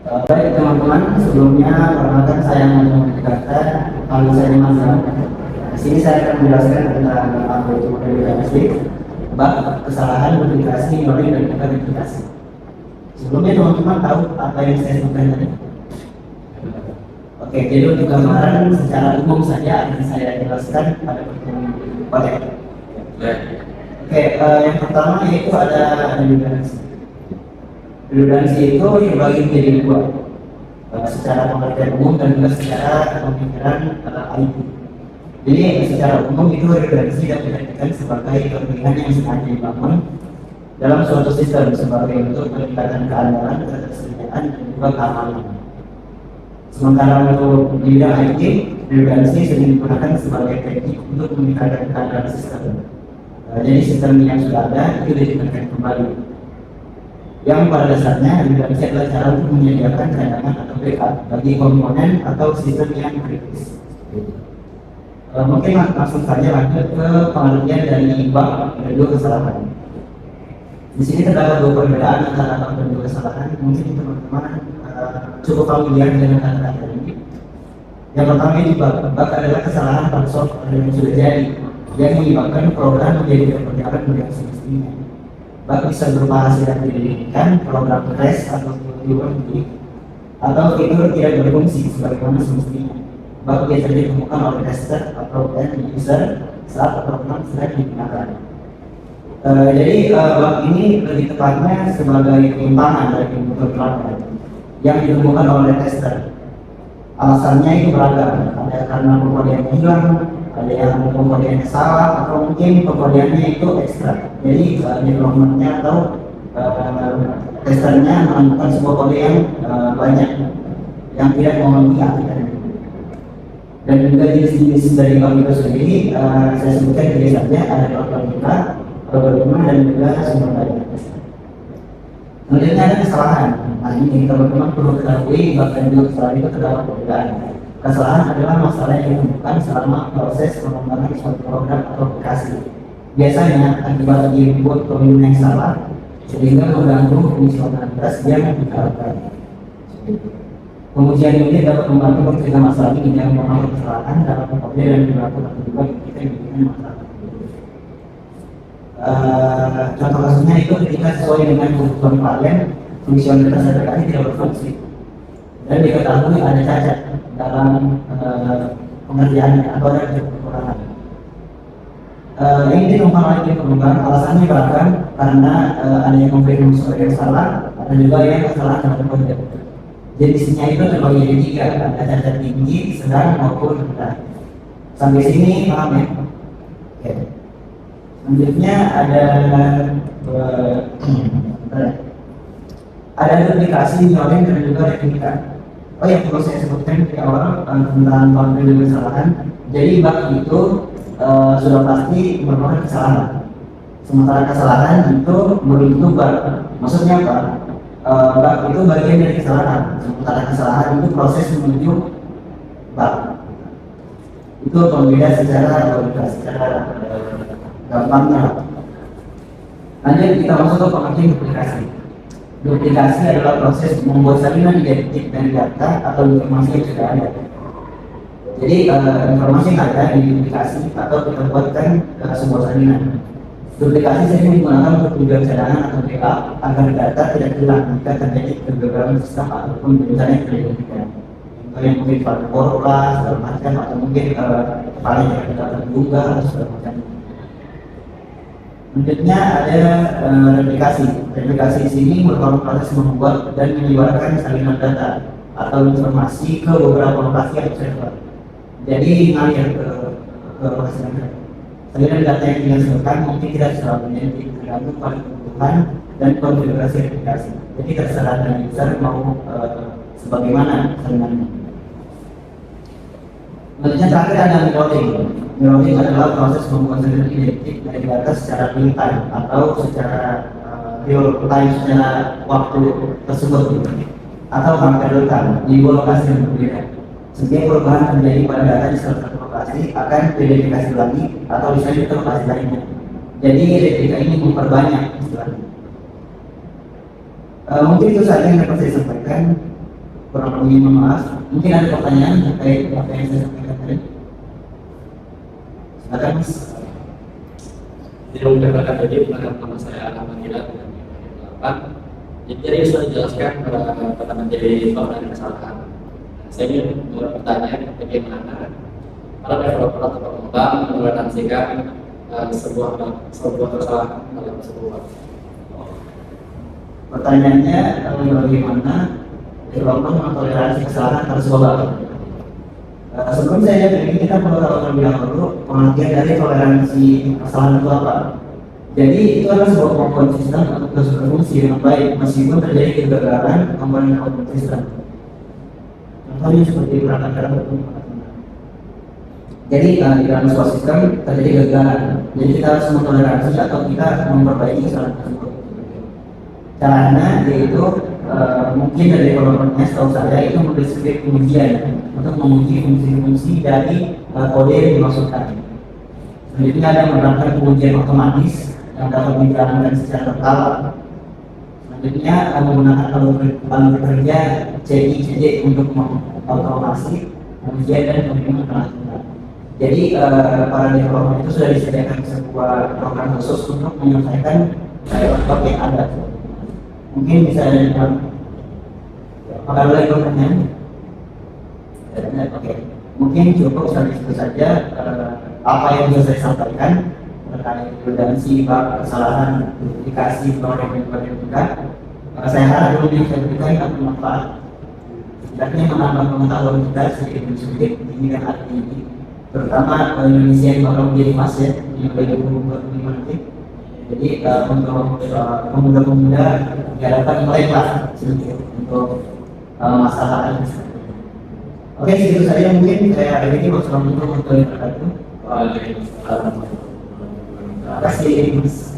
Baik teman-teman, sebelumnya perkenalkan saya Muhammad Jakarta, lalu saya Mas. Di sini saya akan menjelaskan tentang algoritma verifikasi, bab kesalahan verifikasi, melalui dan juga verifikasi. Sebelumnya teman-teman tahu apa yang saya sebutkan tadi? Oke, jadi untuk gambaran secara umum saja akan saya jelaskan pada pertemuan konteks. Oke, yang pertama yaitu ada redundansi. Redundansi itu dibagi menjadi dua, secara pengertian umum dan juga secara pemikiran IT. Jadi secara umum itu redundansi dapat diartikan sebagai kepemilikan yang sengaja dibangun dalam suatu sistem sebagai bentuk peningkatan keandalan, ketersediaan, dan juga keamanan. Sementara untuk di bidang IT, redundansi sering digunakan sebagai teknik untuk meningkatkan keandalan sistem. Jadi sistem yang sudah ada itu ditingkatkan kembali. Yang pada dasarnya redundansi adalah cara untuk menyediakan cadangan atau backup bagi komponen atau sistem yang kritis. Mungkin langsung saja lanjut ke pengertian dari bab dan dua kesalahan. Di sini terdapat dua perbedaan antara bab dan dua kesalahan. Mungkin teman-teman cukup familiar dengan kata-kata ini. Yang pertama ini bab adalah kesalahan pada software yang sudah jadi, yang menyebabkan program menjadi berjalan dengan semestinya. Bug bisa berupa hasil yang tidak diinginkan, program crash atau tiba-tiba atau fitur tidak berfungsi sebagaimana semestinya. Bug biasanya ditemukan oleh tester atau end user saat program sedang digunakan. Jadi bug ini lebih tepatnya sebagai penyimpangan dari komputer pelanggan yang ditemukan oleh tester. Alasannya itu beragam, ada karena pengkodeannya hilang, ada yang pengkodeannya salah, atau mungkin pengkodeannya itu ekstra. Jadi developmentnya atau testernya menemukan sebuah kode yang banyak yang tidak memenuhi aturan. Dan juga jenis-jenis dari bug itu sendiri saya sebutkan jadi saja ada algoritma dan juga sumber daya. Kemudian ada kesalahan. Nah ini teman-teman perlu ketahui bahkan juga kesalahan itu terdapat perbedaan. Kesalahan adalah masalah yang ditemukan selama proses pengembangan suatu program atau aplikasi. Biasanya akibat input pemilihan yang salah sehingga mengganggu fungsionalitas yang diharapkan. Pengujian ini dapat membantu mencegah masalah ini dengan mengambil kesalahan dalam kode dan dilakukan atau juga kita bikin masalah. Contoh kasusnya itu ketika sesuai dengan kebutuhan klien, fungsionalitas aplikasi tidak berfungsi dan diketahui ada cacat dalam pengerjaannya atau ada kekurangan. Ini ditemukan oleh pengembang, alasannya beragam karena ada yang memberikan sesuatu yang salah, ada juga yang kesalahan dalam kode. Jenisnya itu terbagi jadi tiga, ada cacat tinggi, sedang maupun rendah. Sampai sini paham ya? Oke. Selanjutnya ada duplikasi, nyoleng dan juga replika. Oh yang perlu saya sebutkan di awal tentang konten dan kesalahan. Jadi bug itu sudah pasti merupakan kesalahan. Sementara kesalahan itu belum tentu bug. Maksudnya apa? Bug itu bagian dari kesalahan. Sementara kesalahan itu proses menuju bug. Itu pembeda secara gampangnya. Lanjut kita masuk ke pengertian duplikasi. Duplikasi adalah proses membuat salinan identik dari data atau informasi yang sudah ada. Jadi informasi yang ada diduplikasi atau kita buatkan sebuah salinan. Duplikasi sering digunakan untuk tujuan cadangan atau backup agar data tidak hilang jika terjadi kegagalan sistem ataupun bencana yang terjadi. Yang mungkin formula segala macam atau mungkin paling data tergugah atau segala macam. Selanjutnya ada replikasi. Replikasi di sini merupakan proses membuat dan menyebarkan salinan data atau informasi ke beberapa lokasi atau server. Jadi mengalir ke lokasi lain. Salinan data yang dihasilkan mungkin tidak selalu identik, tergantung pada kebutuhan dan konfigurasi replikasi. Jadi terserah dari user mau sebagaimana salinannya. Selanjutnya terakhir ada mirroring. Mirroring adalah proses membuat salinan identik dari data secara real time atau secara real time secara waktu tersebut atau hampir real time di dua lokasi yang berbeda. Setiap perubahan terjadi pada data di salah satu lokasi akan diverifikasi lagi atau bisa ke lokasi lainnya. Jadi replika ini memperbanyak istilahnya. Mungkin itu saja yang dapat saya sampaikan. kurang lebih mohon maaf. Mungkin ada pertanyaan terkait apa yang saya sampaikan tadi. Silakan Mas. Jadi mendengarkan tadi nama saya Ahmad Hilal dengan 8. Jadi sudah dijelaskan pada menjadi pengenaan kesalahan. Saya ingin bertanya bagaimana para developer atau pengembang mentoleransikan sebuah kesalahan dalam sebuah. Pertanyaannya bagaimana developer mentoleransi kesalahan pada sebuah bug. Sebelum saya jawab ini, kita perlu tahu terlebih dahulu pengertian dari toleransi kesalahan itu apa. Jadi itu adalah sebuah komponen sistem untuk terus berfungsi dengan baik meskipun terjadi kegagalan komponen sistem. Contohnya seperti perangkat dalam jadi di dalam sebuah sistem terjadi kegagalan. Jadi kita harus mentoleransi atau kita memperbaiki kesalahan tersebut. Caranya yaitu mungkin dari developernya setahu saya itu memberi script pengujian untuk menguji fungsi-fungsi dari kode yang dimaksudkan. Selanjutnya ada menerapkan pengujian otomatis yang dapat dijalankan secara total. Selanjutnya menggunakan alur kerja CICD untuk mengotomasi pengujian dan pengiriman peralatan. Jadi para developer itu sudah disediakan sebuah program khusus untuk menyelesaikan bug yang ada. Mungkin bisa apakah lagi pertanyaan? Oke, mungkin cukup sampai situ saja apa yang bisa saya sampaikan terkait redundancy, bug, kesalahan, duplikasi, dan juga. Saya harap dulu yang saya berikan akan bermanfaat. Setidaknya menambah pengetahuan kita sedikit demi sedikit ini kan hari ini, terutama Indonesia yang bakal menjadi emas ya di 2025 nanti. Jadi untuk pemuda-pemuda diharapkan meleklah sedikit untuk masalah ini. Oke, segitu saja mungkin saya hari ini. Wassalamualaikum warahmatullahi wabarakatuh. Waalaikumsalam. Terima kasih.